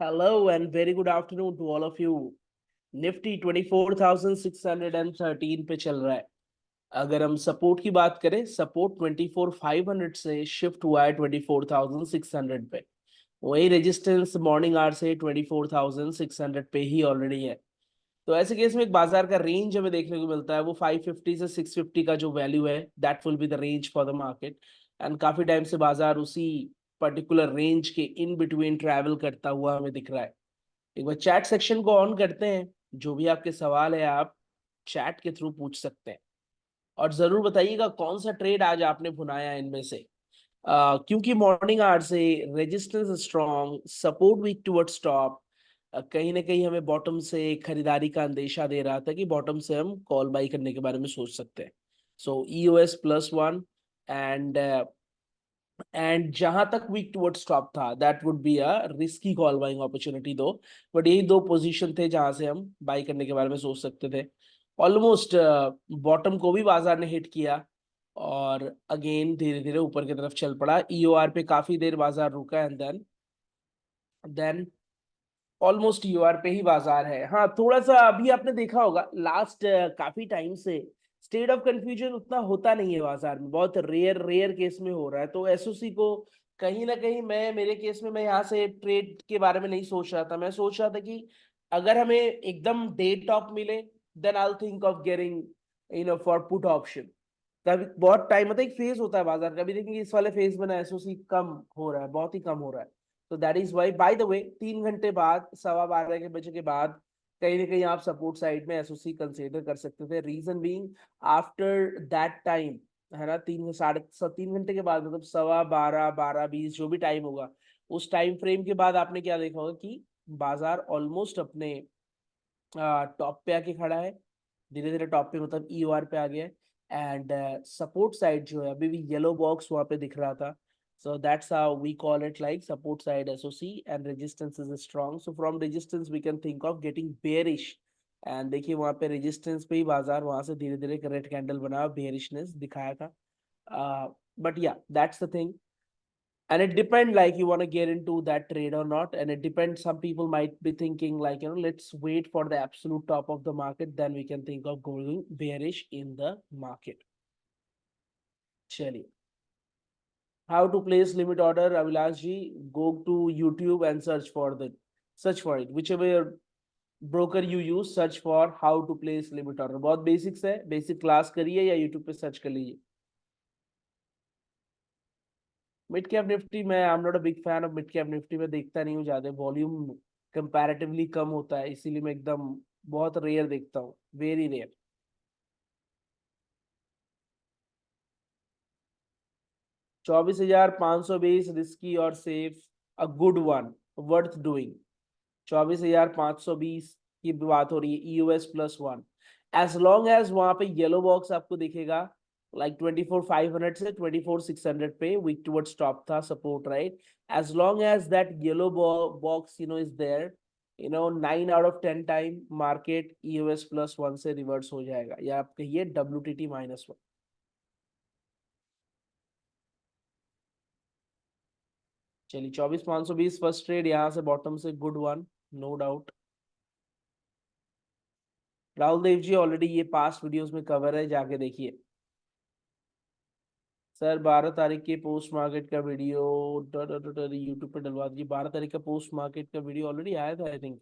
Hello and very good afternoon to all of you. Nifty 24,613 पे चल रहा है। अगर हम सपोर्ट की बात करें, सपोर्ट 24,500 से शिफ्ट हुआ है 24,600 पे। वही रेजिस्टेंस मॉर्निंग आवर से 24,600 पे ही ऑलरेडी है। तो ऐसे केस में एक बाजार का रेंज हमें देखने को मिलता है, वो 550 से 650 का जो वैल्यू है, that will be the range for the market. And काफी टाइम से बाजार उसी पर्टिकुलर रेंज के इन बिटवीन ट्रैवल करता हुआ हमें दिख रहा है। एक बार चैट सेक्शन को ऑन करते हैं, जो भी आपके सवाल है आप चैट के थ्रू पूछ सकते हैं। और जरूर बताइएगा कौन सा ट्रेड आज आपने भुनाया इनमें से। क्योंकि मॉर्निंग आवर से resistance strong, support weak towards top, कहीं ना कहीं हमें बॉटम से खरीदारी का अंदेशा दे रहा था कि बॉटम से हम कॉल बाई करने के बारे में सोच सकते हैं। सो EOS +1 एंड जहां तक वीक टुवर्ड्स टॉप था, that would be a risky call buying opportunity दो। बट यही दो पोजीशन थे जहां से हम बाई करने के बारे में सोच सकते थे। ऑलमोस्ट बॉटम को भी बाजार ने हिट किया और अगेन धीरे धीरे ऊपर की तरफ चल पड़ा। EOR पे काफी देर बाजार रुका एंड देन ऑलमोस्ट EOR पे ही बाजार है। हाँ, थोड़ा सा अभी आपने देखा होगा लास्ट काफी टाइम से स्टेट ऑफ कंफ्यूजन उतना होता नहीं है बाजार में, बहुत रेयर रेयर केस में हो रहा है। तो SOC को कहीं ना कहीं, मैं मेरे केस में मैं यहाँ से ट्रेड के बारे में नहीं सोच रहा था। मैं सोच रहा था कि अगर हमें एकदम डे टॉप मिले, then I think of getting for put option. कभी बहुत टाइम मतलब एक फेज होता है बाजार का, अभी देखेंगे इस वाले फेज में ना SOC कम हो रहा है, बहुत ही कम हो रहा है। तो that is why, by the way, 3 घंटे बाद, 12:15 के बजे के बाद कहीं ना कहीं आप सपोर्ट साइड में SOC कंसीडर कर सकते थे। Reason being, after that time, है ना, 3 घंटे के बाद, मतलब 12:15, 12:20 जो भी टाइम होगा, उस टाइम फ्रेम के बाद आपने क्या देखा होगा कि बाजार ऑलमोस्ट अपने टॉप पे आके खड़ा है। धीरे धीरे टॉप पे मतलब EOR पे आ गया है। एंड सपोर्ट साइड जो है, अभी भी येलो बॉक्स वहां पे दिख रहा था। So that's how we call it, like support side SOC, and resistance is strong. So from resistance we can think of getting bearish. And देखिए वहां पे रेजिस्टेंस पे ही बाजार वहां से धीरे धीरे रेड कैंडल बना, बेरिशनेस दिखाया था। बट या that's the thing, and it depend like you want to get into that trade or not. And it depends, some people might be thinking like, let's wait for the absolute top of the market, then we can think of going bearish in the market. Chaliye, how to place limit order, Avilash ji? Go to YouTube and search for it, whichever broker you use, search for how to place limit order. बहुत basics है, basic class करिए या YouTube पे search कर लीजिए। Mid cap Nifty में I am not a big fan of mid cap Nifty में, देखता नहीं हूँ ज्यादा, वॉल्यूम कंपैरेटिवली कम होता है, इसीलिए मैं एकदम बहुत रेयर देखता हूँ, वेरी रेयर। 24,520 रिस्की और safe, a good one, worth doing. 24,520 की बात हो रही है, EOS +1। एज लॉन्ग एज वहां पे येलो बॉक्स आपको दिखेगा, लाइक 24,500 से 24,600 पे वीक टुवर्ड्स टॉप था support, right? As long as that yellow box is there, 9 out of 10 time market EOS +1 से रिवर्स हो जाएगा, या आप कहिए WTT-1। चलिए, 24,520 फर्स्ट ट्रेड यहाँ से बॉटम से, good one, no doubt. Rahul Dev ji, already ये पास्ट वीडियोस में कवर है, जाके देखिए। सर 12 तारीख के पोस्ट मार्केट का वीडियो यूट्यूब पे डलवा दीजिए। 12 तारीख का पोस्ट मार्केट का वीडियो ऑलरेडी आया था, आई थिंक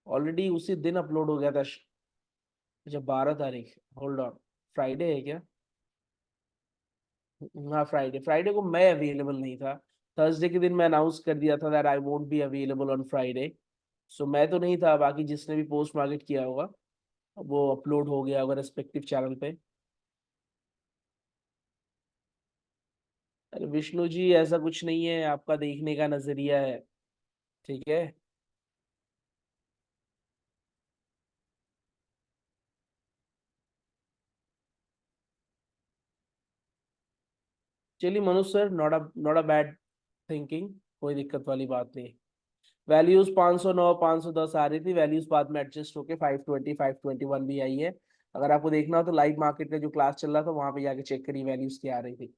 ऑलरेडी उसी दिन अपलोड हो गया था। अच्छा, 12 तारीख, होल्ड ऑन, फ्राइडे है क्या? हाँ, फ्राइडे, फ्राइडे को मैं अवेलेबल नहीं था। थर्सडे के दिन मैं अनाउंस कर दिया था that I won't be available on Friday. So मैं तो नहीं था, बाकी जिसने भी पोस्ट मार्केट किया होगा वो अपलोड हो गया होगा रेस्पेक्टिव चैनल पे। अरे विष्णु जी, ऐसा कुछ नहीं है, आपका देखने का नजरिया है, ठीक है। चलिए Manoj sir, not a bad thinking, कोई दिक्कत वाली बात नहीं। वैल्यूज 509 510 आ रही थी, वैल्यूज बाद में एडजस्ट होके 520 521 भी आई है। अगर आपको देखना हो तो लाइव मार्केट का जो क्लास चल रहा था वहां पे जाके चेक करिए वैल्यूज क्या आ रही थी।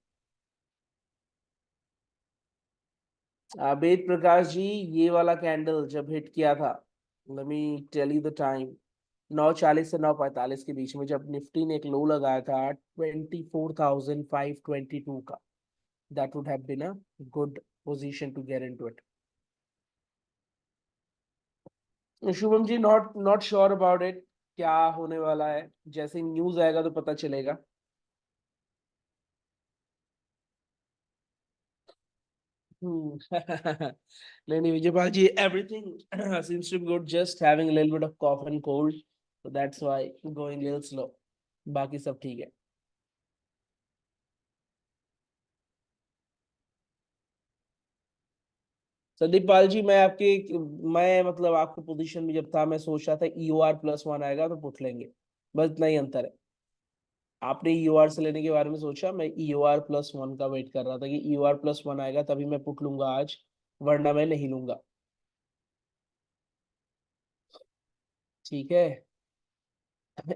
वेद प्रकाश जी, ये वाला कैंडल जब हिट किया था, let me tell you the time, 9:40 से 9:45 के बीच में, जब निफ्टी ने एक लो लगाया था 24,522 का, that would have been a good position to get into it. Shubham ji, not not sure about it, क्या होने वाला है, जैसे न्यूज आएगा तो पता चलेगा। Hmm. नहीं नहीं विजयपाल जी, everything seems to be good, just having a little bit of cough and cold, so that's why going a little slow, बाकी सब ठीक है। संदीप पाल जी, मैं मतलब आपके पोजीशन में जब था, मैं सोच रहा था EOR+1 आएगा तो पुट लेंगे, बस इतना ही अंतर है। आपने EOR से लेने के बारे में सोचा, मैं EOR+1 का वेट कर रहा था कि EOR+1 आएगा तभी मैं पुट लूंगा आज, वरना मैं नहीं लूंगा। ठीक है,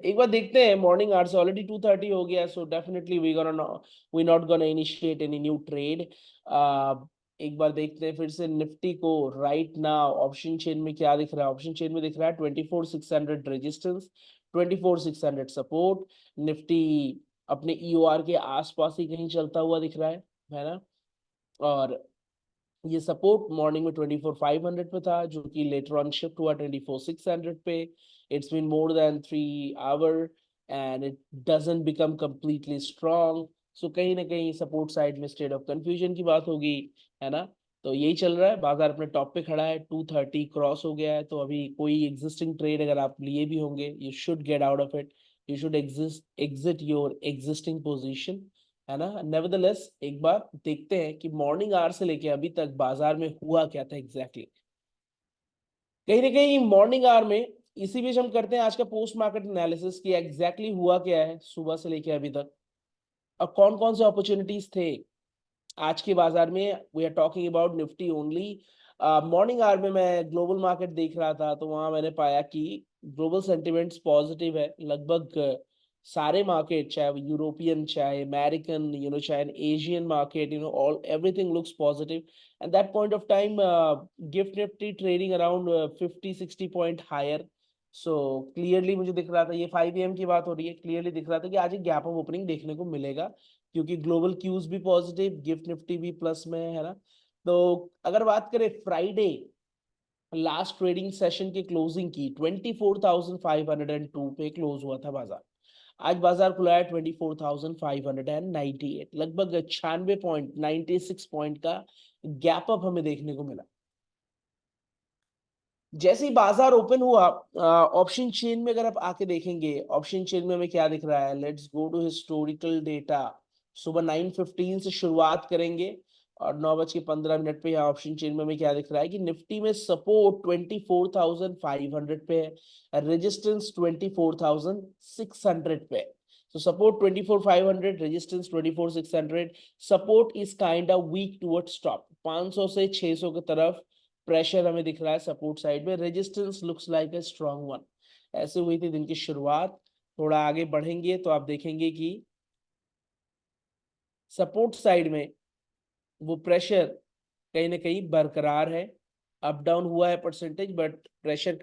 एक बार देखते हैं, मॉर्निंग आवर्स ऑलरेडी 2:30 हो गया, so definitely we not gonna initiate any new trade. एक बार देखते हैं फिर से निफ्टी को। राइट नाउ ऑप्शन चेन में क्या दिख रहा है? ऑप्शन चेन में दिख रहा है 24,600 रेजिस्टेंस, 24,600 सपोर्ट। निफ्टी अपने EOR के आसपास ही कहीं चलता हुआ दिख रहा है ना? और ये सपोर्ट मॉर्निंग में 24,500 पे था, जो कि लेटर ऑन शिफ्ट हुआ 24,600 पे। It's been more than 3 hour and it doesn't become completely strong, so कहीं ना कहीं सपोर्ट साइड में स्टेट ऑफ कंफ्यूजन की बात होगी, है ना? तो यही चल रहा है, बाजार अपने टॉप पे खड़ा है, 230 क्रॉस हो गया है, तो अभी कोई एग्जिस्टिंग ट्रेड अगर आप लिए भी होंगे, you should get out of it, you should exit your existing position, है ना? नेवरदलेस एक बार देखते हैं कि मॉर्निंग आवर से लेके अभी तक बाजार में हुआ क्या था एग्जैक्टली। कहीं ना कहीं मॉर्निंग आवर में, इसी बीच हम करते हैं आज का पोस्ट मार्केट एनालिसिस कि एग्जैक्टली हुआ क्या है सुबह से लेके अभी तक, और कौन कौन से अपॉर्चुनिटीज थे आज के बाजार में। We are talking about Nifty only. Morning hour में मैं ग्लोबल मार्केट देख रहा था, तो वहां मैंने पाया कि ग्लोबल सेंटिमेंट्स पॉजिटिव है लगभग। सारे मार्केट, चाहे वो यूरोपियन, चाहे अमेरिकन, चाहे Asian market, all everything looks positive. At that point of time Gift Nifty trading around 50-60 point higher. So clearly मुझे दिख रहा था, ये 5 AM की बात हो रही है, क्लियरली दिख रहा था कि आज एक गैप ऑफ ओपनिंग देखने को मिलेगा, क्योंकि ग्लोबल क्यूज भी पॉजिटिव, गिफ्ट निफ्टी भी प्लस में है ना? तो अगर बात करें फ्राइडे लास्ट ट्रेडिंग सेशन की क्लोजिंग की, 24,502 पे क्लोज हुआ था बाजार। आज बाजार खुला है 24,598, लगभग 96.96 पॉइंट का गैप अप हमें देखने को मिला। जैसे ही बाजार ओपन हुआ, ऑप्शन चेन में अगर आप आके देखेंगे, ऑप्शन चेन में हमें क्या दिख रहा है, let's go to historical data. सुबह 9:15 से शुरुआत करेंगे और 9:15 पे यहाँ ऑप्शन चेन में हमें क्या दिख रहा है कि निफ्टी में सपोर्ट 24,500 पे है, रेजिस्टेंस 24,600 पे है। So support 24,500, resistance 24,600. Support is kind of weak towards top. 500 से 600 की तरफ प्रेशर हमें दिख रहा है सपोर्ट साइड में। Resistance looks like a strong one. ऐसे हुई थी दिन की शुरुआत। थोड़ा आगे बढ़ेंगे तो आप देखेंगे कि सपोर्ट साइड में वो प्रेशर कहीं ना कहीं बरकरार है। अप डाउन हुआ है परसेंटेज, बट प्रेशर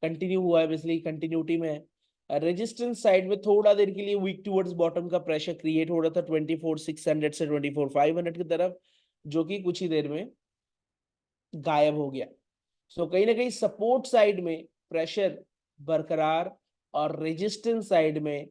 कंटिन्यू हुआ है, बेसिकली कंटिन्यूटी में है। रेजिस्टेंस साइड में थोड़ा देर के लिए वीक टुवर्ड्स बॉटम का प्रेशर क्रिएट हो रहा था 24,600 से 24,500 की तरफ, जो कि कुछ ही देर में गायब हो गया। सो कहीं ना कहीं सपोर्ट साइड में प्रेशर बरकरार और रेजिस्टेंस साइड में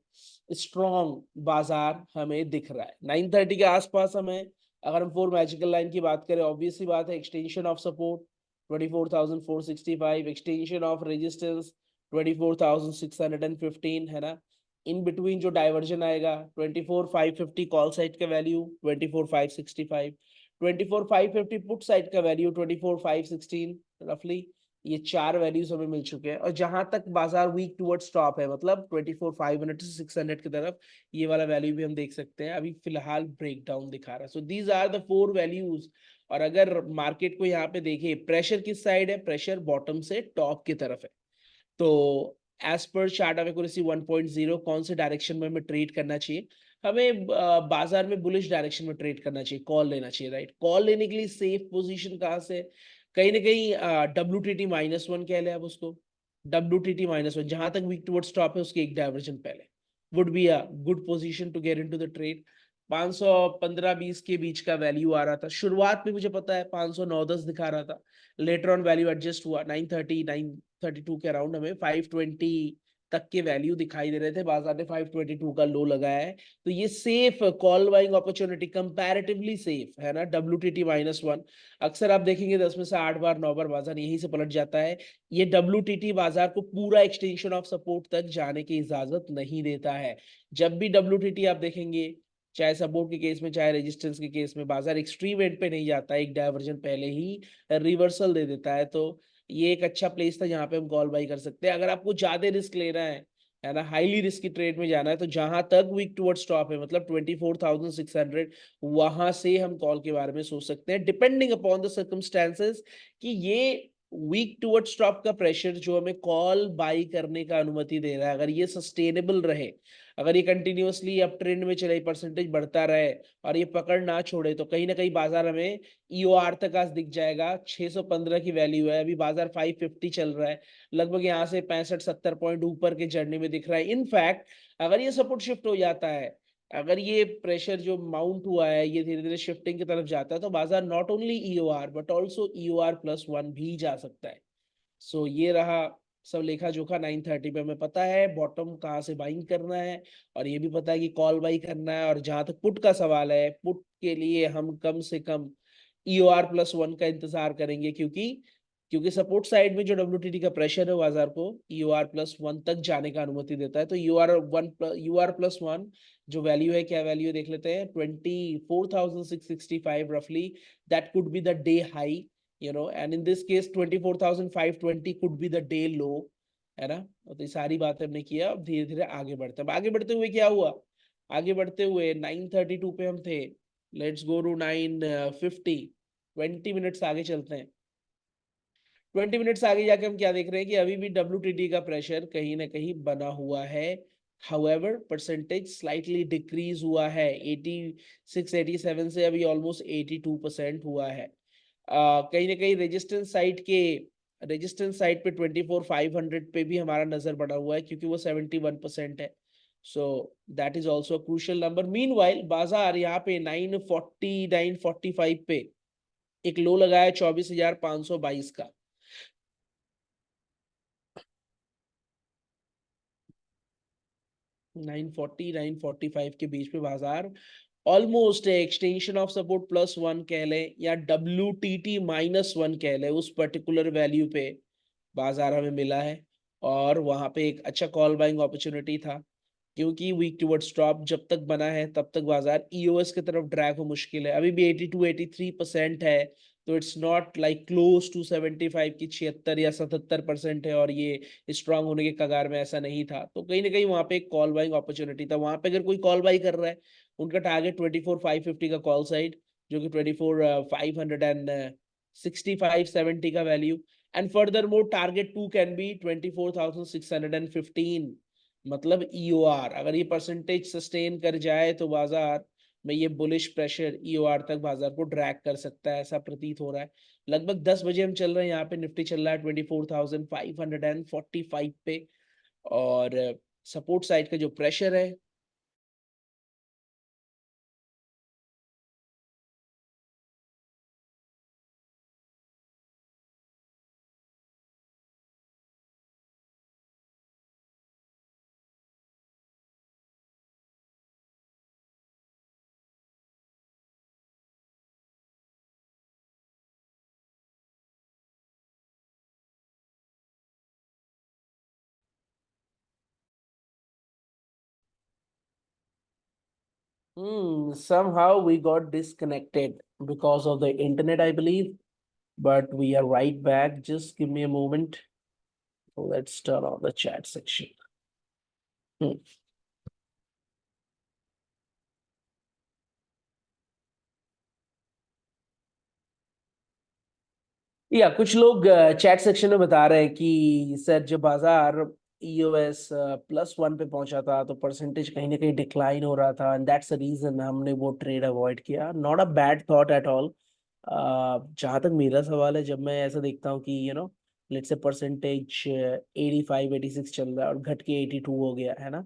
स्ट्रॉन्ग बाजार हमें दिख रहा है। 9:30 के आसपास हमें, अगर हम 4 मैजिकल लाइन की बात करें, ऑब्वियसली बात है, extension of support 24,465, extension of resistance 24,615, है ना? इन बिटवीन जो डाइवर्जन आएगा 24,550 कॉल साइड का वैल्यू, 24,565, 24,550 पुट साइड का वैल्यू 24,516 रफली। ये 4 वैल्यूज हमें मिल चुके हैं, और जहां तक बाजार वीक टुवर्ड्स स्टॉप है, मतलब 24,500 से 600 की तरफ, ये वाला वैल्यू भी हम देख सकते हैं। अभी फिलहाल ब्रेकडाउन दिखा रहा है। So these are the 4 values. और अगर मार्केट को यहाँ पे देखे, प्रेशर किस साइड है? प्रेशर बॉटम से टॉप की तरफ है। तो as per chart of accuracy 1.0 कौन से डायरेक्शन में हमें ट्रेड करना चाहिए? हमें बाजार में बुलिश डायरेक्शन में ट्रेड करना चाहिए, कॉल लेना चाहिए, राइट। कॉल लेने के लिए सेफ पोजीशन कहाँ से? कहीं ना कहीं WTT-1 कह ले आप उसको, WTT-1 जहां तक वीक टुवर्ड स्टॉप है उसके एक डायवर्जन पहले would be a good position to get into the trade. 515-20 के बीच का वैल्यू आ रहा था शुरुआत में, मुझे पता है 509-10 दिखा रहा था, लेटर ऑन वैल्यू एडजस्ट हुआ 930 932 के अराउंड, हमें 520 तक के वैल्यू दिखाई दे रहे थे, बाजार ने 522 का लो लगाया है। तो ये safe call buying opportunity, comparatively safe है ना, WTT-1। अक्सर आप देखेंगे 10 में से 8 बार 9 बार बाजार यहीं से पलट जाता है। ये WTT बाजार को पूरा एक्सटेंशन ऑफ सपोर्ट तक जाने की इजाजत नहीं देता है। जब भी WTT आप देखेंगे, चाहे सपोर्ट के केस में चाहे रेजिस्टेंस के केस में, बाजार एक्सट्रीम एंड पे नहीं जाता, एक डायवर्जन पहले ही रिवर्सल दे देता है। तो ये एक अच्छा प्लेस था जहां पे हम कॉल बाई कर सकते हैं। अगर आपको ज्यादा रिस्क लेना है ना, हाईली रिस्की ट्रेड में जाना है, तो जहां तक वीक टुवर्ड स्टॉप है, मतलब 24,600, वहां से हम कॉल के बारे में सोच सकते हैं, डिपेंडिंग अपॉन द सर्कमस्टेंसेस, कि ये वीक टुवर्ड स्टॉप का प्रेशर जो हमें कॉल बाई करने का अनुमति दे रहा है, अगर ये सस्टेनेबल रहे, अगर ये कंटिन्यूअसली अप ट्रेंड में चले, परसेंटेज बढ़ता रहे और ये पकड़ ना छोड़े, तो कहीं ना कहीं बाजार हमें EOR तक आज दिख जाएगा। 615 की वैल्यू है, अभी बाजार 550 चल रहा है, लगभग यहाँ से 65-70 पॉइंट ऊपर के जर्नी में दिख रहा है। इनफैक्ट अगर ये सपोर्ट शिफ्ट हो जाता है, अगर ये प्रेशर जो माउंट हुआ है ये धीरे धीरे शिफ्टिंग की तरफ जाता है, तो बाजार not only EOR but also EOR+1 भी जा सकता है। सो ये रहा सब लेखा जोखा। 930 पे हमें पता है बॉटम कहाँ से बाइंग करना है, और ये भी पता है कि कॉल बाई करना है। और जहां तक पुट का सवाल है, पुट के लिए हम कम से कम EOR+1 का इंतजार करेंगे, क्योंकि क्योंकि सपोर्ट साइड में जो WTT का प्रेशर है बाजार को EOR+1 तक जाने का अनुमति देता है। तो EOR+1 जो वैल्यू है, क्या वैल्यू देख लेते हैं, 24,665 रफली, that could be the day high, and in this case 24,520 could be the day low, है ना। तो ये सारी बातें हमने किया। अब धीरे धीरे आगे बढ़ते हैं। अब आगे बढ़ते हुए क्या हुआ, आगे बढ़ते हुए 932 पे हम थे, लेट्स गो टू 950, 20 मिनट्स आगे चलते हैं। 20 मिनट्स आगे जाके हम क्या देख रहे हैं कि अभी भी WTT का प्रेशर कहीं ना कहीं बना हुआ है। हाउएवर परसेंटेज स्लाइटली डिक्रीज हुआ है, 86-87 से अभी ऑलमोस्ट 82% हुआ है। कहीं ना कहीं रेजिस्टेंस साइड पे 24,500 पे भी हमारा नजर बना हुआ है, क्योंकि वो 71% है। So that is also crucial number. Mean while बाजार यहाँ पे 940 945 पे एक लो लगा है 24,522 का। 940 945 के बीच में बाजार ऑलमोस्ट एक्सटेंशन ऑफ सपोर्ट +1 कह लें, या WTT-1 कह लें, उस पर्टिकुलर वैल्यू पे बाजार हमें मिला है। और वहां पे एक अच्छा कॉल बाइंग अपॉर्चुनिटी था, क्योंकि वीक टुवर्ड स्टॉप जब तक बना है तब तक बाजार EOS की तरफ ड्रैग हो मुश्किल है। अभी भी 82-83% है, तो it's not like close to 75 की 76 या 77% है, और ये स्ट्रांग होने के कगार में ऐसा नहीं था। तो कहीं ना कहीं वहां पे एक कॉल बाइंग अपॉर्चुनिटी था। वहां पे अगर कोई कॉल बाई कर रहा है, उनका टारगेट 24,550 का कॉल साइड, जो कि 24,565-70 का value, and further more target 2 can be 24,615। मतलब EOR अगर ये परसेंटेज सस्टेन कर जाए, तो बाजार में ये बुलिश प्रेशर EOR तक बाजार को ड्रैग कर सकता है, ऐसा प्रतीत हो रहा है। लगभग 10 बजे हम चल रहे हैं, यहाँ पे निफ्टी चल रहा है 24,545 पे, और सपोर्ट साइड का जो प्रेशर है। Somehow we got disconnected because of the internet, I believe, but we are right back. Just give me a moment. Let's turn on the chat section. Hmm. या कुछ लोग चैट सेक्शन में बता रहे हैं कि सर, जब बाजार EOS +1 पे पहुंचा था तो परसेंटेज कहीं ना कहीं डिक्लाइन हो रहा था, एंड दैट्स द रीजन हमने वो ट्रेड अवॉइड किया। Not a bad thought at all. जहां तक मेरा सवाल है, जब मैं ऐसा देखता हूँ कि लेट्स से परसेंटेज 85 86 चल रहा है और घट के 82 हो गया है ना,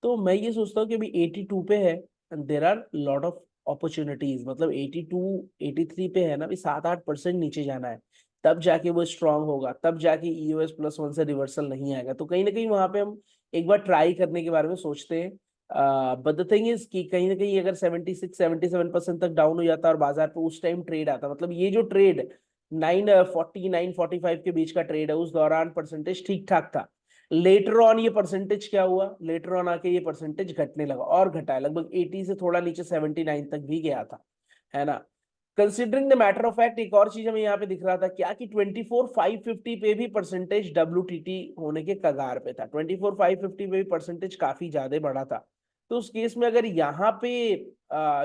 तो मैं ये सोचता हूँ कि अभी 82 पे है and there are lot of opportunities. मतलब 82 83 पे है ना, अभी 7 8% नीचे जाना है, तब जाके वो स्ट्रांग होगा, तब जाके EOS +1 से रिवर्सल नहीं आएगा। तो कहीं ना कहीं वहां पे हम एक बार ट्राई करने के बारे में सोचते हैं। बट द थिंग इज कि कहीं ना कहीं अगर 76 77% तक डाउन हो जाता और बाजार पे उस टाइम ट्रेड आता, मतलब ये जो ट्रेड 940 945 के बीच का ट्रेड है, उस दौरान परसेंटेज ठीक ठाक था। लेटर ऑन ये परसेंटेज क्या हुआ, लेटर ऑन आके ये परसेंटेज घटने लगा और घटा है, लगभग 80 से थोड़ा नीचे 79 तक भी गया था, है ना। Considering the matter of fact, एक और चीज हमें यहाँ पे दिख रहा था क्या कि 24,550 पे भी परसेंटेज WTT होने के कगार पे था। 24,550 पे भी परसेंटेज काफी ज्यादा बढ़ा था। तो उस केस में अगर यहाँ पे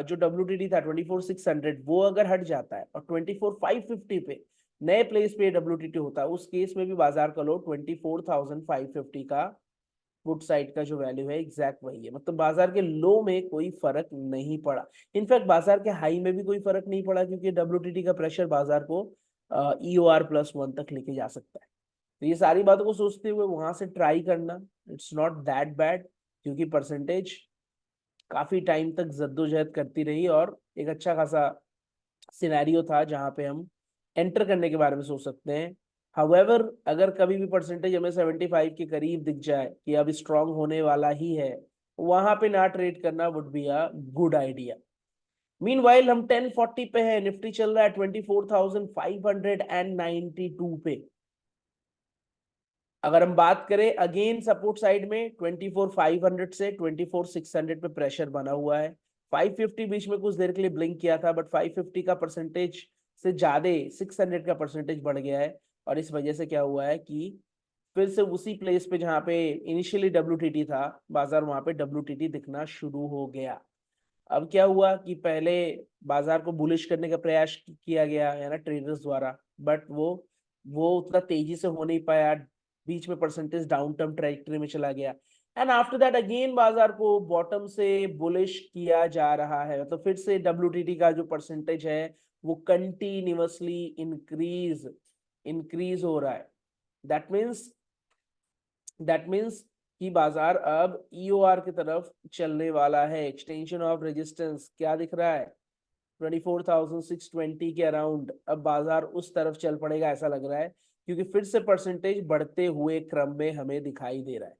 जो WTT था 24,600 वो अगर हट जाता है और 24,550 पे नए प्लेस पे WTT होता है, उस केस में भी बाजार का लो 24,550 का गुड साइड का जो वैल्यू है एग्जैक्ट वही है। मतलब बाजार के लो में कोई फर्क नहीं पड़ा, इनफैक्ट बाजार के हाई में भी कोई फर्क नहीं पड़ा, क्योंकि WTT का प्रेशर बाजार को EOR+1 तक लेके जा सकता है। तो ये सारी बातों को सोचते हुए वहां से ट्राई करना, इट्स नॉट दैट बैड, क्योंकि परसेंटेज काफी टाइम तक जद्दोजहद करती रही और एक अच्छा खासा सिनेरियो था जहां पे हम एंटर करने के बारे में सोच सकते हैं। हाउएवर अगर कभी भी परसेंटेज हमें 75 के करीब दिख जाए कि अब स्ट्रांग होने वाला ही है, वहां पे ना ट्रेड करना would be a good idea. Meanwhile हम 1040 पे है, निफ्टी चल रहा है 24,592 पे। अगर हम बात करें अगेन सपोर्ट साइड में 24,500 से 24,600 पे प्रेशर बना हुआ है। 550 बीच में कुछ देर के लिए ब्लिंक किया था, बट 550 का परसेंटेज से ज्यादा 600 का परसेंटेज बढ़ गया है, और इस वजह से क्या हुआ है कि फिर से उसी प्लेस पे जहां पे इनिशियली WTT था, बाजार वहां पे WTT दिखना शुरू हो गया। अब क्या हुआ कि पहले बाजार को बुलिश करने का प्रयास किया गया है ना ट्रेडर्स द्वारा, बट वो उतना तेजी से हो नहीं पाया, बीच में परसेंटेज डाउन टर्म ट्रैजेक्टरी में चला गया, एंड आफ्टर दैट अगेन बाजार को बॉटम से बुलिश किया जा रहा है। तो फिर से WTT का जो परसेंटेज है वो कंटिन्यूअसली इंक्रीज इंक्रीज हो रहा है। दैट मीन्स दैट मीन्स कि बाजार अब EOR की तरफ चलने वाला है। एक्सटेंशन ऑफ रेजिस्टेंस क्या दिख रहा है, 24,620 के अराउंड अब बाजार उस तरफ चल पड़ेगा ऐसा लग रहा है, क्योंकि फिर से परसेंटेज बढ़ते हुए क्रम में हमें दिखाई दे रहा है।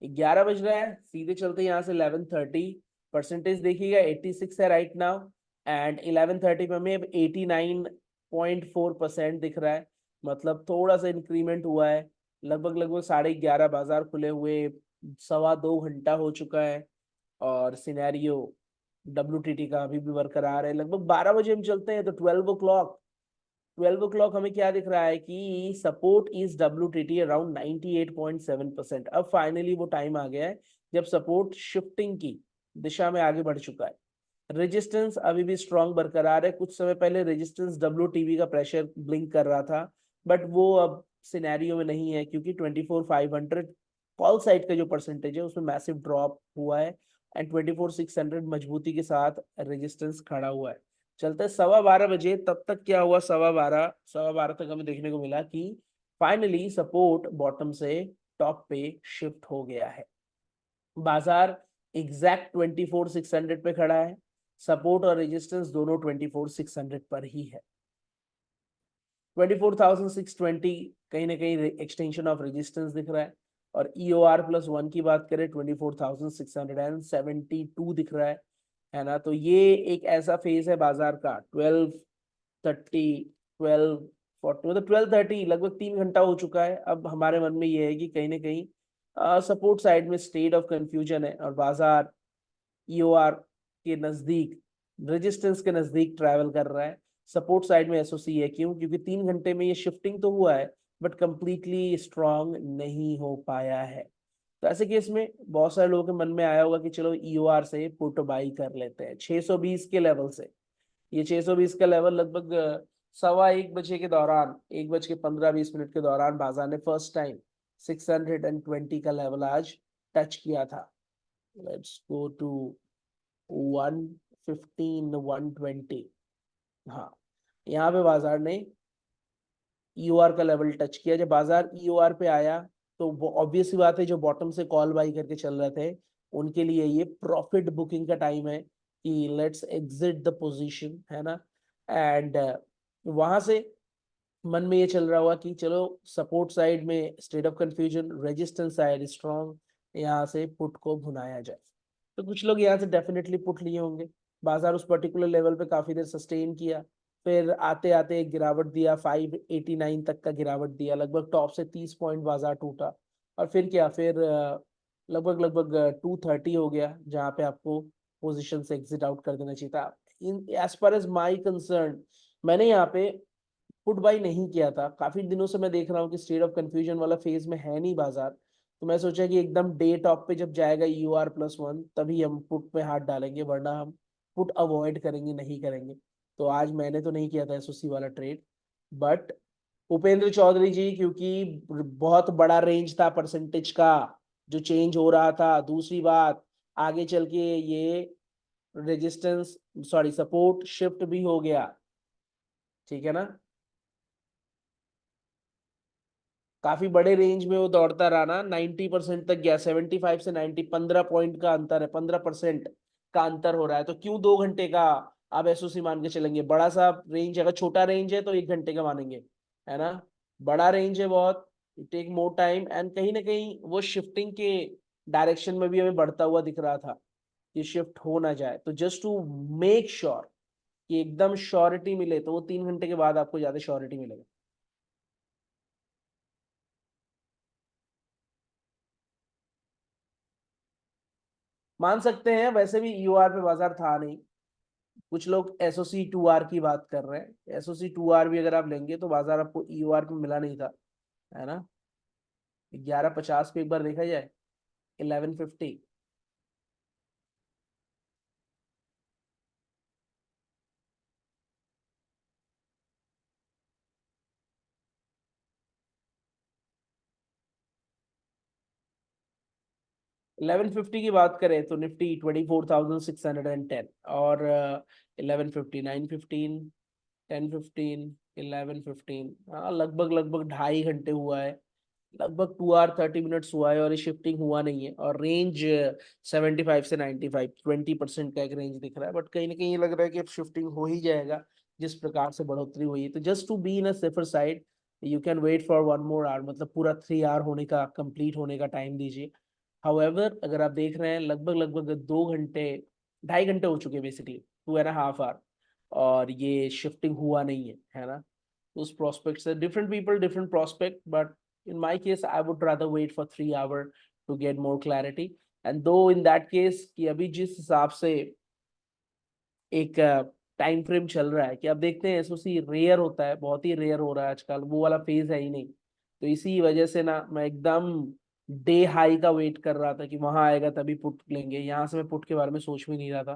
11 बज रहा है, सीधे चलते यहाँ से 11:30। परसेंटेज देखिएगा 86 है राइट नाउ, एंड 11:30 पे हमें अब 89.4% दिख रहा है। मतलब थोड़ा सा इंक्रीमेंट हुआ है, लगभग लगभग 11:30 बाजार खुले हुए 2.25 घंटा हो चुका है, और सिनेरियो WTT का अभी भी बरकरार है। लगभग 12 बजे हम चलते हैं तो 12 o'clock हमें क्या दिख रहा है कि सपोर्ट इज WTT अराउंड 98.7%। अब फाइनली वो टाइम आ गया है जब सपोर्ट शिफ्टिंग की दिशा में आगे बढ़ चुका है। रेजिस्टेंस अभी भी स्ट्रांग बरकरार है। कुछ समय पहले रेजिस्टेंस WTB का प्रेशर ब्लिंक कर रहा था, बट वो अब सिनेरियो में नहीं है, क्योंकि 24,500 कॉल साइड का जो परसेंटेज है उसमें मैसिव ड्रॉप हुआ है, एंड 24,600 मजबूती के साथ रेजिस्टेंस खड़ा हुआ है। चलते 12:15 बजे, तब तक क्या हुआ, 12:15 तक हमें देखने को मिला कि फाइनली सपोर्ट बॉटम से टॉप पे शिफ्ट हो गया है। बाजार एग्जैक्ट 24,600 पे खड़ा है, सपोर्ट और रेजिस्टेंस दोनों 24,600 पर ही है। 24,620 कहीं ना कहीं एक्सटेंशन ऑफ रेजिस्टेंस दिख रहा है, और EOR+1 की बात करें 24,672 दिख रहा है ना। तो ये एक ऐसा फेज है बाजार का 12:30 12:40, मतलब 12:30 लगभग 3 घंटा हो चुका है। अब हमारे मन में ये है कि कहीं ना कहीं सपोर्ट साइड में स्टेट ऑफ कंफ्यूजन है, और बाजार EOR के नजदीक, रेजिस्टेंस के नजदीक ट्रैवल कर रहा है। सपोर्ट साइड में SOC है, क्यों, क्योंकि 3 घंटे में ये शिफ्टिंग तो हुआ है बट कंप्लीटली स्ट्रांग नहीं हो पाया है। तो ऐसे केस में बहुत सारे लोगों के मन में आया होगा कि चलो EOR से पुट बाई कर लेते हैं 620 के लेवल से। ये 620 का लेवल लगभग 1:15 बजे के दौरान, 1:15-20 के दौरान बाजार ने फर्स्ट टाइम 620 का लेवल आज टच किया था। Let's go to 115 120। हाँ, यहाँ पे बाजार ने ईओआर का लेवल टच किया। जब बाजार ईओआर पे आया तो वो ऑब्वियस सी बात है, जो बॉटम से कॉल बाई करके चल रहे थे उनके लिए ये प्रॉफिट बुकिंग का टाइम है कि लेट्स एग्जिट द पोजीशन, है ना। एंड वहां से मन में ये चल रहा हुआ कि चलो सपोर्ट साइड में state of confusion, resistance side strong, यहाँ से पुट को भुनाया जाए। तो कुछ लोग यहाँ से डेफिनेटली पुट लिए होंगे। बाजार उस पर्टिकुलर लेवल पे काफी देर सस्टेन किया, फिर आते आते एक गिरावट दिया, 589 तक का गिरावट दिया, लगभग टॉप से 30 पॉइंट बाजार टूटा। और फिर क्या, फिर लगभग लगभग 230 हो गया, जहाँ पे आपको पोजिशन से एग्जिट आउट कर देना चाहिए था। In as per as my concern, मैंने यहाँ पे पुट बाई नहीं किया था। काफी दिनों से मैं देख रहा हूँ कि स्टेट ऑफ कंफ्यूजन वाला फेज में है नहीं बाजार, तो मैं सोचा कि एकदम डे टॉप पे जब जाएगा EUR+1 तभी हम पुट में हाथ डालेंगे, वरना हम पुट अवॉइड करेंगे, नहीं करेंगे। तो आज मैंने तो नहीं किया था एसओसी वाला ट्रेड, बट उपेंद्र चौधरी जी, क्योंकि बहुत बड़ा रेंज था परसेंटेज का जो चेंज हो रहा था। दूसरी बात, आगे चल के ये रेजिस्टेंस, सॉरी सपोर्ट शिफ्ट भी हो गया, ठीक है ना। काफी बड़े रेंज में वो दौड़ता रहा ना, 90% तक गया, 75 से 90, 15 पॉइंट का अंतर है, 15% का अंतर हो रहा है। तो क्यों 2 घंटे का आप एसओसी मान के चलेंगे? बड़ा सा रेंज, अगर छोटा रेंज है तो 1 घंटे का मानेंगे, है ना। बड़ा रेंज है बहुत, टेक मोर टाइम। एंड कहीं ना कहीं वो शिफ्टिंग के डायरेक्शन में भी हमें बढ़ता हुआ दिख रहा था कि शिफ्ट हो ना जाए। तो जस्ट टू मेक श्योर कि एकदम श्योरिटी मिले, तो वो 3 घंटे के बाद आपको ज्यादा श्योरिटी मिलेगा। मान सकते हैं, वैसे भी यूआर पे बाजार था नहीं। कुछ लोग SOC 2R की बात कर रहे हैं। SOC 2R भी अगर आप लेंगे तो बाजार आपको EOR पे मिला नहीं था, है ना। 1150 पे एक बार देखा जाए, 1150। 1150 की बात करें तो निफ्टी 24,610, और 1150, 915, 1015, 1115, हाँ लगभग लगभग 2.5 घंटे हुआ है, लगभग 2 आवर 30 मिनट्स हुआ है, और ये शिफ्टिंग हुआ नहीं है। और रेंज 75 से 95, 20% का एक रेंज दिख रहा है। बट कहीं ना कहीं ये लग रहा है कि अब शिफ्टिंग हो ही जाएगा, जिस प्रकार से बढ़ोतरी हुई है। तो just to be in a safer side, you can wait for 1 more hour, मतलब पूरा 3 आवर होने का, कंप्लीट होने का टाइम दीजिए। हाउएवर अगर आप देख रहे हैं, लगभग लगभग 2 घंटे, 2.5 घंटे हो चुके हैं बेसिकली, 2.5 आवर, और ये शिफ्टिंग हुआ नहीं है ना। उस प्रोस्पेक्ट से different people different prospect, but in my case I would rather wait for 3 hour to get more clarity. And though in that case कि अभी जिस हिसाब से एक टाइम फ्रेम चल रहा है, कि अब देखते हैं एसओसी रेयर होता है, बहुत ही रेयर हो रहा है आजकल, वो वाला फेज है ही नहीं। तो इसी वजह से ना मैं एकदम डे हाई का वेट कर रहा था कि वहां आएगा तभी पुट लेंगे। यहाँ से मैं पुट के बारे में सोच भी नहीं रहा था।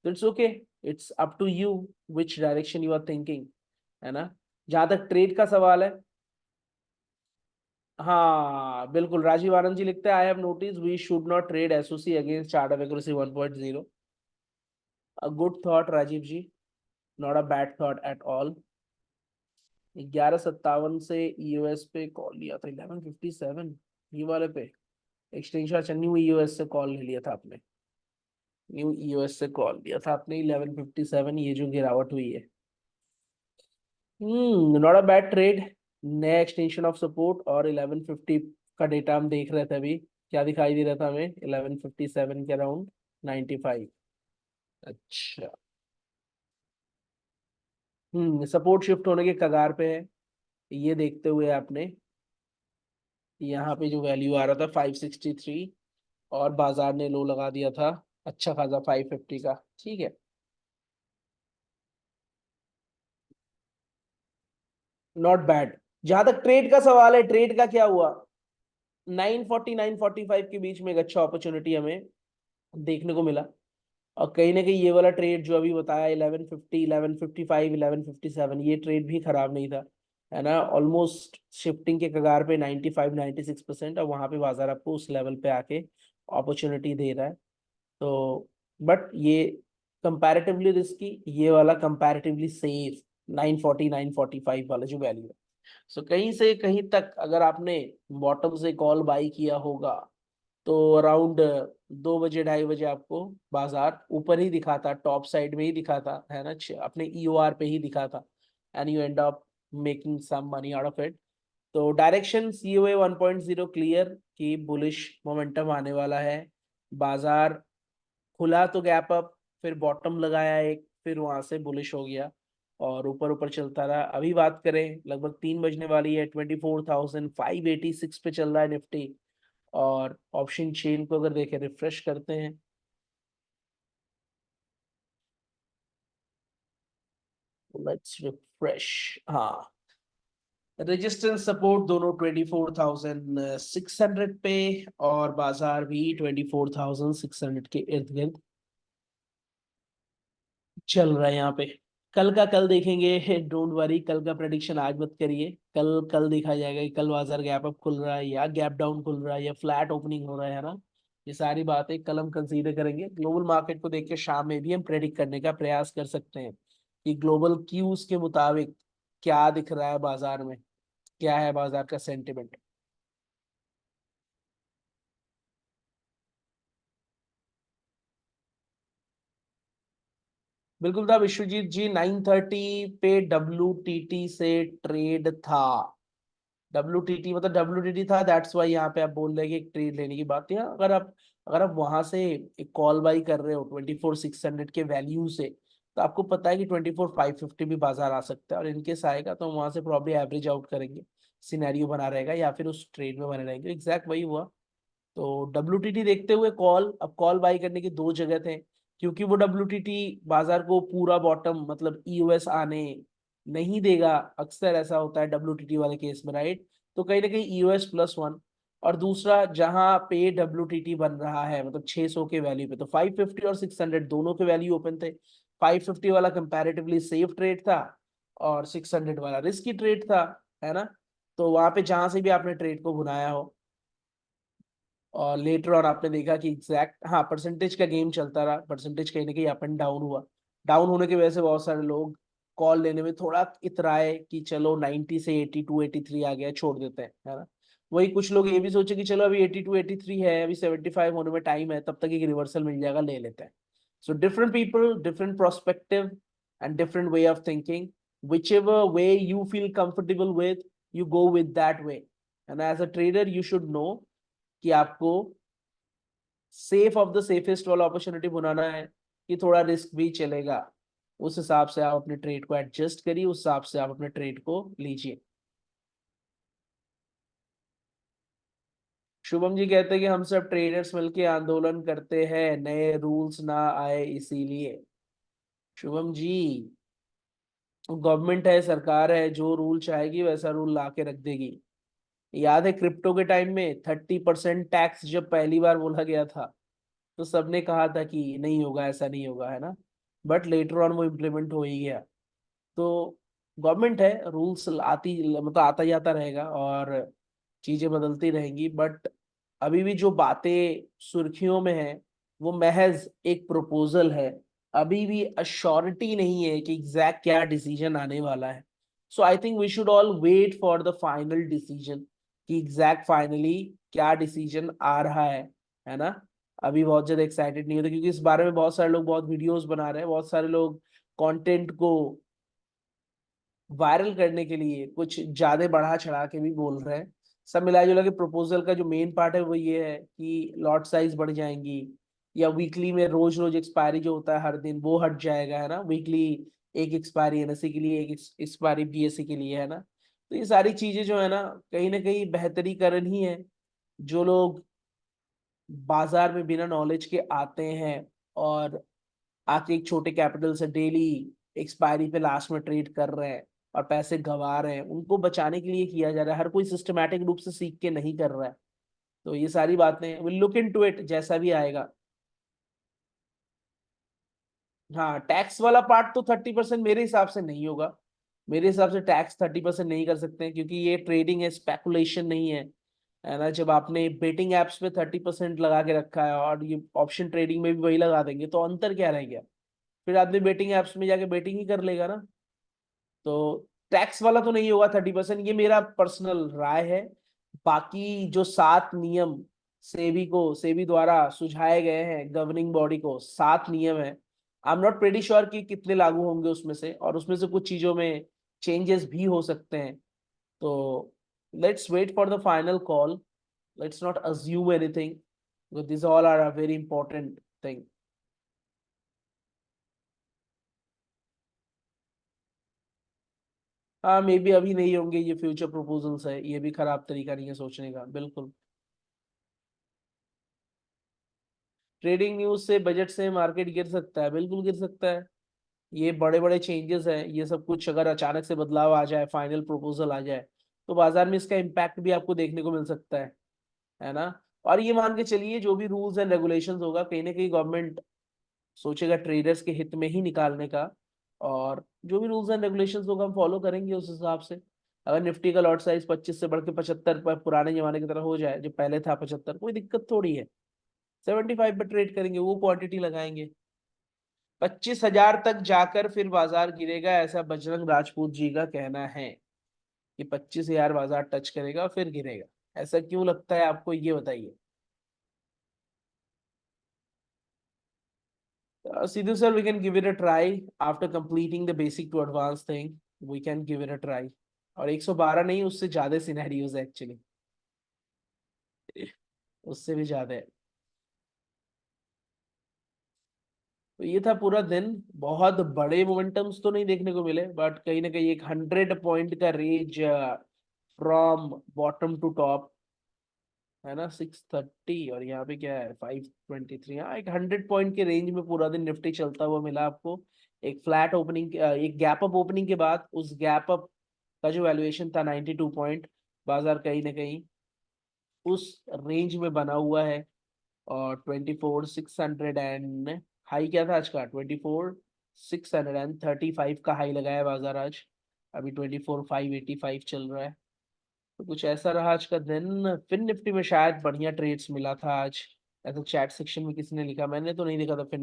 तो it's okay, it's up to you which direction you are thinking, है ना। जहां तक ट्रेड का सवाल है, हाँ बिल्कुल, राजीव आनंद जी लिखते हैं, I have notice we should not trade SOC against chart of accuracy 1.0। A good thought Rajeev ji, not a bad thought at all. 1157 से ईओएस पे कॉल लिया था, 1157 ये वाले पे एक्सटेंशन, अच्छा न्यू ईओएस से कॉल ले लिया था आपने, न्यू ईओएस से कॉल लिया था आपने 1157, ये जो गिरावट हुई है। Not a bad trade. नया एक्सटेंशन ऑफ सपोर्ट, और 1150 का डेटा हम देख रहे थे अभी, क्या दिखाई दे रहा था हमें 1157 के अराउंड 95। अच्छा, सपोर्ट शिफ्ट होने के कगार पे है। ये देखते हुए आपने यहाँ पे जो वैल्यू आ रहा था 563, और बाजार ने लो लगा दिया था अच्छा खासा 550 का, ठीक है। Not bad. जहां तक ट्रेड का सवाल है, ट्रेड का क्या हुआ, 940 945 के बीच में एक अच्छा अपॉर्चुनिटी हमें देखने को मिला। और कहीं ना कहीं ये वाला ट्रेड जो अभी बताया, 1150, 1155, 1157, ये ट्रेड भी खराब नहीं था। है ना, ऑलमोस्ट शिफ्टिंग के कगार पे 95-96%, और वहां पे बाजार आपको उस लेवल पे आके अपॉर्चुनिटी दे रहा है। तो बट ये कंपैरेटिवली रिस्की, ये वाला कंपैरेटिवली सेफ 940 945 वाला जो वैल्यू है। सो कहीं से कहीं तक अगर आपने बॉटम से कॉल बाई किया होगा तो अराउंड 2 बजे 2:30 बजे आपको बाजार ऊपर ही दिखा था, टॉप साइड में ही दिखा था, है ना, अपने ईओआर पे ही दिखा था, and you end up making some money out of it. तो डायरेक्शन सीओए 1.0 क्लियर कि बुलिश मोमेंटम आने वाला है। बाजार खुला तो गैप अप, फिर बॉटम लगाया एक, फिर वहां से बुलिश हो गया और ऊपर ऊपर चलता रहा। अभी बात करें लगभग 3 बजने वाली है, 24,586 पे चल रहा है निफ्टी। और ऑप्शन चेन को अगर देखें, रिफ्रेश करते हैं, लेट्स रिफ्रेश। हाँ, रेजिस्टेंस सपोर्ट दोनों 24,600 पे, और बाजार भी 24,600 के इर्द गिर्द चल रहा है यहाँ पे। कल का कल देखेंगे, डोंट वरी, कल का प्रेडिक्शन आज मत करिए। कल कल देखा जाएगा कि कल बाजार गैप अप खुल रहा है या गैप डाउन खुल रहा है या फ्लैट ओपनिंग हो रहा है ना। ये सारी बातें कल हम कंसीडर करेंगे। ग्लोबल मार्केट को देख के शाम में भी हम प्रेडिक्ट करने का प्रयास कर सकते हैं कि ग्लोबल क्यूज के मुताबिक क्या दिख रहा है बाजार में, क्या है बाजार का सेंटिमेंट। बिल्कुल था विश्वजीत जी, 9:30 पे WTT से ट्रेड था। WTT मतलब WTT था, दैट्स वाई यहाँ पे आप बोल रहे हैं कि एक ट्रेड लेने की बात है। अगर आप वहां से एक कॉल बाई कर रहे हो 24,600 के वैल्यू से, तो आपको पता है कि 24,550 भी बाजार आ सकता है, और इनकेस आएगा तो वहां से प्रॉब्ली एवरेज आउट करेंगे, सिनेरियो बना रहेगा, या फिर उस ट्रेड में बने रहेंगे। एग्जैक्ट वही हुआ। तो WTT देखते हुए कॉल, अब कॉल बाई करने की दो जगह थे, क्योंकि वो WTT बाजार को पूरा बॉटम मतलब EOS आने नहीं देगा। अक्सर ऐसा होता है WTT वाले केस में, राइट। तो कहीं ना कहीं EOS+1, और दूसरा जहां पे WTT बन रहा है मतलब 600 के वैल्यू पे, तो 550 और 600 दोनों के वैल्यू ओपन थे। 550 वाला कंपैरेटिवली सेफ ट्रेड था, और 600 वाला रिस्की ट्रेड था, है ना। तो वहां पे जहां से भी आपने ट्रेड को भुनाया हो, और लेटर ऑन आपने देखा कि एग्जैक्ट, हाँ, परसेंटेज का गेम चलता रहा, परसेंटेज कहीं ना कहीं अप एंड डाउन हुआ। डाउन होने की वजह से बहुत सारे लोग कॉल लेने में थोड़ा इतराए कि चलो 90 से 82 83 आ गया, छोड़ देते हैं, है ना। वही कुछ लोग ये भी सोचे कि चलो अभी 82 83 है, अभी 75 होने में टाइम है, तब तक एक रिवर्सल मिल जाएगा, ले लेते हैं। So different people, different prospective, and different way of thinking. whichever way you feel comfortable with, you go with that way, and as a trader you should know कि आपको सेफ ऑफ द सेफेस्ट वाला opportunity बनाना है कि थोड़ा risk भी चलेगा। उस हिसाब से आप अपने ट्रेड को एडजस्ट करिए, उस हिसाब से आप अपने ट्रेड को लीजिए। शुभम जी कहते हैं कि हम सब ट्रेडर्स मिलके आंदोलन करते हैं, नए रूल्स ना आए इसीलिए। शुभम जी, गवर्नमेंट है, सरकार है, जो रूल चाहेगी वैसा रूल ला के रख देगी। याद है क्रिप्टो के टाइम में 30% टैक्स जब पहली बार बोला गया था, तो सबने कहा था कि नहीं होगा, ऐसा नहीं होगा, है ना। बट लेटर ऑन वो इम्प्लीमेंट हो ही गया। तो गवर्नमेंट है, रूल्स आती मतलब आता जाता रहेगा, और चीजें बदलती रहेंगी। बट अभी भी जो बातें सुर्खियों में है वो महज एक प्रपोजल है। अभी भी अश्योरिटी नहीं है कि एग्जैक्ट क्या डिसीजन आने वाला है। So I think we should all wait for the final decision कि एग्जैक्ट फाइनली क्या डिसीजन आ रहा है ना। अभी बहुत ज्यादा एक्साइटेड नहीं होते, क्योंकि इस बारे में बहुत सारे लोग बहुत वीडियोस बना रहे हैं, बहुत सारे लोग कंटेंट को वायरल करने के लिए कुछ ज्यादा बढ़ा चढ़ा के भी बोल रहे हैं। सब मिला जुला के प्रपोजल का जो मेन पार्ट है वो ये है कि लॉट साइज बढ़ जाएंगी, या वीकली में रोज रोज एक्सपायरी जो होता है हर दिन वो हट जाएगा, है ना। वीकली एक एक्सपायरी NSE के लिए, एक एक्सपायरी BSE के लिए, है ना। तो ये सारी चीजें जो है ना कहीं बेहतरीकरण ही है। जो लोग बाजार में बिना नॉलेज के आते हैं और आके एक छोटे कैपिटल से डेली एक्सपायरी पे लास्ट में ट्रेड कर रहे हैं और पैसे गंवा रहे हैं, उनको बचाने के लिए किया जा रहा है। हर कोई सिस्टमैटिक रूप से सीख के नहीं कर रहा है। तो ये सारी बातें विल लुक इनटू इट जैसा भी आएगा। हाँ, टैक्स वाला पार्ट तो 30% मेरे हिसाब से नहीं होगा। मेरे हिसाब से टैक्स 30% नहीं कर सकते हैं, क्योंकि ये ट्रेडिंग है, स्पेकुलेशन नहीं है ना। जब आपने बेटिंग एप्स पे 30% लगा के रखा है और ये ऑप्शन ट्रेडिंग में भी वही लगा देंगे, तो अंतर क्या रह गया? फिर आदमी बेटिंग एप्स में जाके बेटिंग ही कर लेगा ना। तो टैक्स वाला तो नहीं होगा 30%, ये मेरा पर्सनल राय है। बाकी जो 7 नियम सेबी द्वारा सुझाए गए हैं, गवर्निंग बॉडी को 7 नियम है। I am not pretty sure कि कितने लागू होंगे उसमें से, और उसमें से कुछ चीजों में चेंजेस भी हो सकते हैं। तो let's wait for the final call, let's not assume anything, this all are a very important thing. हाँ, मे बी अभी नहीं होंगे, ये फ्यूचर प्रपोजल्स है, ये भी खराब तरीका नहीं है सोचने का, बिल्कुल। ट्रेडिंग न्यूज से, बजट से मार्केट गिर सकता है, बिल्कुल गिर सकता है। ये बड़े बड़े चेंजेस हैं, ये सब कुछ अगर अचानक से बदलाव आ जाए, फाइनल प्रपोजल आ जाए, तो बाजार में इसका इम्पैक्ट भी आपको देखने को मिल सकता है ना। और ये मान के चलिए, जो भी रूल्स एंड रेगुलेशंस होगा, कहीं ना कहीं गवर्नमेंट सोचेगा ट्रेडर्स के हित में ही निकालने का। और जो भी रूल्स एंड रेगुलेशंस होगा हम फॉलो करेंगे उस हिसाब से। अगर निफ्टी का लॉट साइज 25 से बढ़ के 75 पर पुराने जमाने की तरह हो जाए, जो पहले था 75, कोई दिक्कत थोड़ी है। 75 पे ट्रेड करेंगे, वो क्वांटिटी लगाएंगे। 25,000 तक जाकर फिर बाजार गिरेगा, ऐसा बजरंग राजपूत जी का कहना है कि 25,000 बाजार टच करेगा फिर गिरेगा। ऐसा क्यों लगता है आपको, ये बताइए। Sidhu sir, we can give it a try after completing the basic to advanced thing. We can give it a try. और 112 नहीं, उससे ज्यादा सिनेरियोज है एक्चुअली, उससे भी ज्यादा है। तो ये था पूरा दिन। बहुत बड़े मोमेंटम्स तो नहीं देखने को मिले, बट कहीं ना कहीं एक 100 पॉइंट का range from bottom to top, है ना, 630, और यहाँ पे क्या है 523। हाँ, एक 100 पॉइंट के रेंज में पूरा दिन निफ्टी चलता हुआ मिला आपको। एक फ्लैट ओपनिंग, एक गैप अप ओपनिंग के बाद उस गैप अप का जो वैल्यूएशन था 92 पॉइंट, बाजार कहीं ना कहीं उस रेंज में बना हुआ है। और 24,600 एंड हाई क्या था आज का, 24,635 का हाई लगाया बाजार आज। अभी 24,585 चल रहा है। तो कुछ ऐसा रहा आज का दिन। फिन निफ्टी में शायद बढ़िया ट्रेड्स मिला था आज, ऐसा चैट सेक्शन में किसी ने लिखा, मैंने तो नहीं देखा था। फिन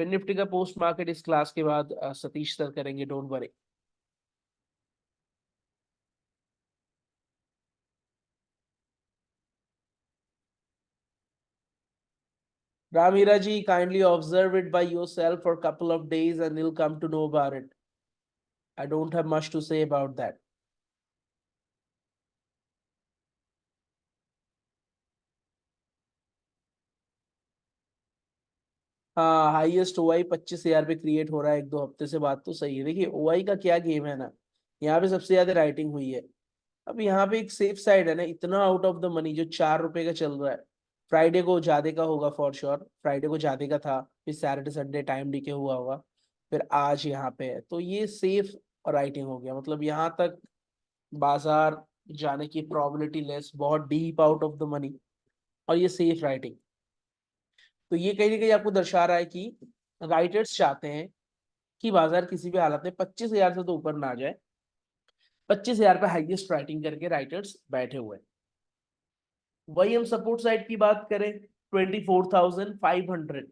निफ्टी का पोस्ट मार्केट इस क्लास के बाद सतीश सर करेंगे, don't worry. Ramira ji, kindly observe it by yourself for couple of days and you'll come to know about it. I don't have much to say about that. हाँ, highest OI 25,000 पे create हो रहा है 1-2 हफ्ते से, बात तो सही है। देखिए ओआई का क्या गेम है ना, यहाँ पे सबसे ज्यादा राइटिंग हुई है। अब यहाँ पे एक सेफ साइड है ना, इतना आउट ऑफ द मनी जो 4 रुपए का चल रहा है। फ्राइडे को ज्यादा का होगा फॉर श्योर, फ्राइडे को ज्यादा का था, फिर सैटरडे संडे टाइम डीके हुआ होगा, फिर आज यहाँ पे है, तो ये सेफ राइटिंग हो गया। मतलब यहाँ तक बाजार जाने की प्रोबेबिलिटी लेस, बहुत deep out of the money, और ये सेफ राइटिंग। तो ये कहीं ना कहीं आपको दर्शा रहा है कि राइटर्स चाहते हैं कि बाजार किसी भी हालत में 25,000 से तो ऊपर ना जाए। 25,000 पे हाईएस्ट राइटिंग करके राइटर्स बैठे हुए हैं। वही हम सपोर्ट साइड की बात करें, 24,500,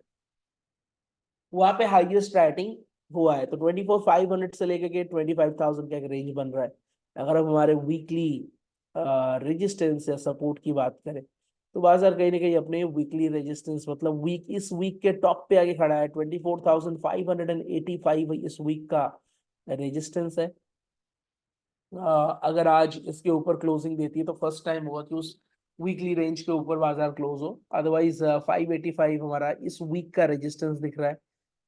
वहां पे हाईएस्ट राइटिंग हुआ है। तो 24,500 से लेकर के 25,000 का एक रेंज बन रहा है। अगर हम हमारे वीकली रेजिस्टेंस या सपोर्ट की बात करें, तो बाजार कहीं ना कहीं अपने वीकली रेजिस्टेंस, मतलब इस वीक के टॉप पे आके खड़ा है। 24,585 इस वीक का रेजिस्टेंस है। अगर आज इसके ऊपर क्लोजिंग देती है, तो फर्स्ट टाइम होगा कि उस वीकली रेंज के ऊपर बाजार क्लोज हो। अदरवाइज 585 हमारा इस वीक का रेजिस्टेंस दिख रहा है,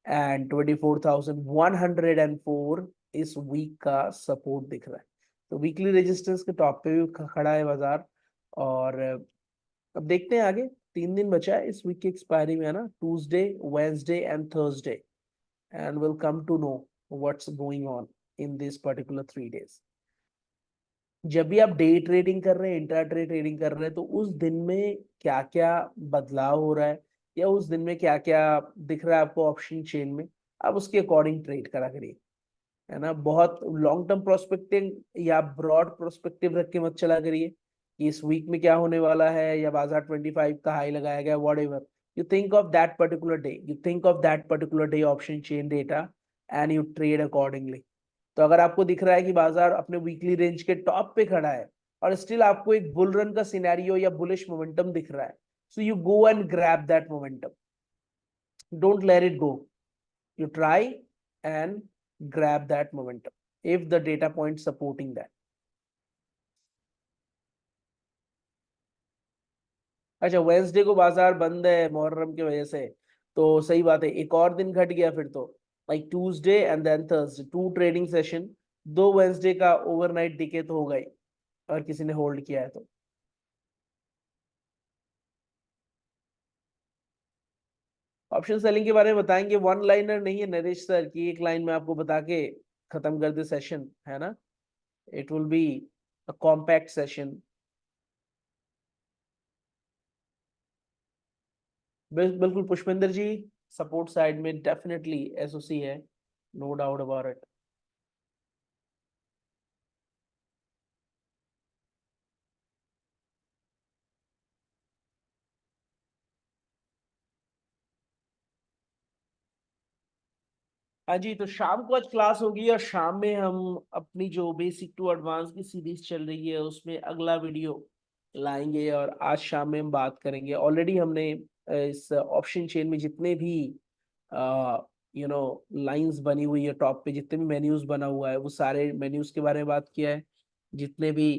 एंड 24,104 इस वीक का सपोर्ट दिख रहा है। तो वीकली रेजिस्टेंस के टॉप पे भी खड़ा है बाजार। और अब देखते हैं आगे, 3 दिन बचा है इस वीक की एक्सपायरी में, है ना, Tuesday, Wednesday and Thursday, and will come to know what's going on in this particular 3 days. जब भी आप डे ट्रेडिंग कर रहे हैं, इंट्रा डे ट्रेडिंग कर रहे हैं, तो उस दिन में क्या क्या बदलाव हो रहा है, या उस दिन में क्या क्या दिख रहा है आपको ऑप्शन चेन में, आप उसके अकॉर्डिंग ट्रेड करा करिए। है ना। बहुत लॉन्ग टर्म प्रोस्पेक्टिंग या ब्रॉड प्रोस्पेक्टिव रख के मत चला करिए कि इस वीक में क्या होने वाला है या बाजार 25 का हाई लगाया गया, what ever. You think of that particular day, you think of that particular day option chain data and you trade accordingly. तो अगर आपको दिख रहा है कि बाजार अपने वीकली रेंज के टॉप पे खड़ा है और स्टिल आपको एक बुल रन का सिनेरियो या बुलिश मोमेंटम दिख रहा है, so you go and grab that momentum, don't let it go. You try and grab that momentum if the data point supporting that. अच्छा, वेंसडे को बाजार बंद है मुहर्रम की वजह से, तो सही बात है, एक और दिन घट गया फिर तो। Like Tuesday and then Thursday, 2 trading session, 2 Wednesday का ओवरनाइट डिके तो होगा ही अगर किसी ने होल्ड किया है तो। ऑप्शन सेलिंग के बारे में बताएंगे, वन लाइनर नहीं है नरेश सर की एक लाइन में आपको बता के खत्म कर दे सेशन, है ना। It will be a compact session. बिल्कुल पुष्पेंद्र जी, सपोर्ट साइड में डेफिनेटली एसओसी है, नो डाउट अबाउट इट। हाँ जी, तो शाम को आज क्लास होगी और शाम में हम अपनी जो बेसिक टू एडवांस की सीरीज चल रही है उसमें अगला वीडियो लाएंगे और आज शाम में हम बात करेंगे। ऑलरेडी हमने इस ऑप्शन चेन में जितने भी लाइंस बनी हुई है टॉप पे, जितने भी मेन्यूज बना हुआ है वो सारे मेन्यूज के बारे में बात किया है, जितने भी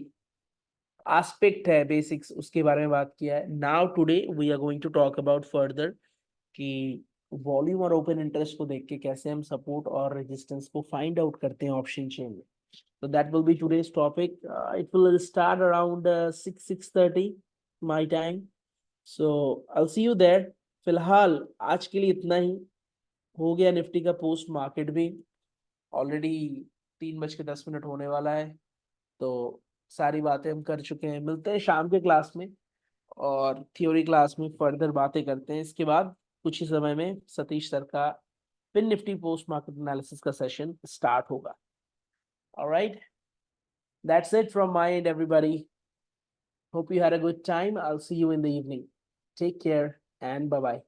एस्पेक्ट है बेसिक्स उसके बारे में बात किया है। Now today we are going to talk about further कि वॉल्यूम और ओपन इंटरेस्ट को देख के कैसे हम सपोर्ट और रेजिस्टेंस को फाइंड आउट करते हैं ऑप्शन चेन में। तो that will be today's topic. It will start around 6:30 my time, so I see you there. फिलहाल आज के लिए इतना ही। हो गया निफ्टी का पोस्ट मार्केट भी, ऑलरेडी 3:10 होने वाला है, तो सारी बातें हम कर चुके हैं। मिलते हैं शाम के क्लास में और थ्योरी क्लास में फर्दर बातें करते हैं। इसके बाद कुछ ही समय में सतीश सर का Fin Nifty post market analysis का सेशन स्टार्ट होगा। Alright, that's it from my end everybody. Hope you had a good time. I will see you in the evening. Take care and bye bye.